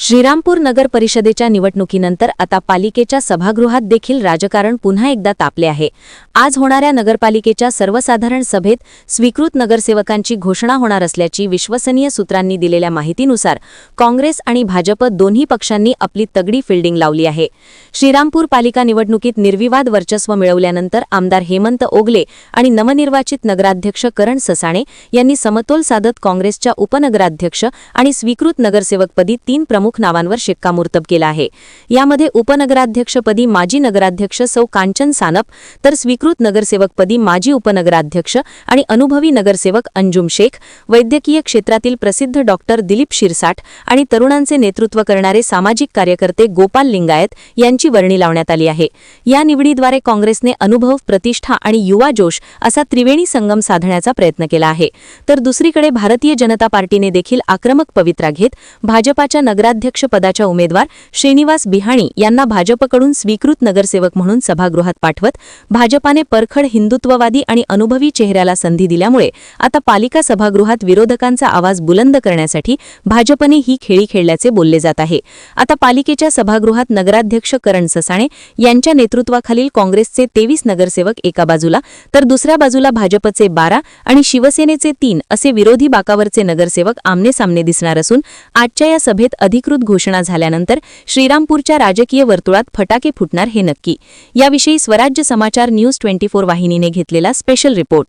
श्रीरामपूर नगर परिषदेच्या निवडणुकीनंतर आता पालिकेच्या सभागृहात देखील राजकारण पुन्हा एकदा तापले आहे। आज होणाऱ्या नगरपालिकेच्या सर्वसाधारण सभेत स्वीकृत नगरसेवकांची घोषणा होणार असल्याची विश्वसनीय सूत्रांनी दिलेल्या माहितीनुसार काँग्रेस आणि भाजप दोन्ही पक्षांनी आपली तगडी फिल्डिंग लावली आहे। श्रीरामपूर पालिका निवडणुकीत निर्विवाद वर्चस्व मिळवल्यानंतर आमदार हेमंत ओगले आणि नवनिर्वाचित नगराध्यक्ष करण ससाणे यांनी समतोल साधत काँग्रेसच्या उपनगराध्यक्ष आणि स्वीकृत नगरसेवकपदी 3 प्रमुख नावांवर शिक्कामोर्तब केला आहे। यामध्ये उपनगराध्यक्षपदी माजी नगराध्यक्ष सौ कांचन सानप तर स्वीकृत नगरसेवकपदी माजी उपनगराध्यक्ष आणि अनुभवी नगरसेवक अंजुम शेख, वैद्यकीय क्षेत्रातील प्रसिद्ध डॉक्टर दिलीप शिरसाट आणि तरुणांचे नेतृत्व करणारे सामाजिक कार्यकर्ते गोपाल लिंगायत यांची वर्णी लावण्यात आली आहे। या निवडीद्वारे काँग्रेसने अनुभव, प्रतिष्ठा आणि युवा जोश असा त्रिवेणी संगम साधण्याचा प्रयत्न केला आहे। तर दुसरीकडे भारतीय जनता पार्टीने देखील आक्रमक पवित्रा घेत भाजपाच्या नगराध्यक्षपदाच्या उमेदवार श्रीनिवास बिहाणी यांना भाजपकडून स्वीकृत नगरसेवक म्हणून सभागृहात पाठवत भाजपाने परखड हिंदुत्ववादी आणि अनुभवी चेहऱ्याला संधी दिल्यामुळे आता पालिका सभागृहात विरोधकांचा आवाज बुलंद करण्यासाठी भाजपने ही खेळी खेळल्याचे बोलले जात आहे। आता पालिकेच्या सभागृहात नगराध्यक्ष करण ससाणे यांच्या नेतृत्वाखालील काँग्रेसचे 23 नगरसेवक एका बाजूला तर दुसऱ्या बाजूला भाजपचे 12 आणि शिवसेनेचे 3 असे विरोधी बाकावरचे नगरसेवक आमनेसामने दिसणार असून आजच्या या सभेत अधिकृत घोषणा झाल्यानंतर श्रीरामपूरच्या राजकीय वर्तुळात फटाके फुटणार हे नक्की। याविषयी स्वराज्य समाचार न्यूज 24 वाहिनीने घेतलेला स्पेशल रिपोर्ट।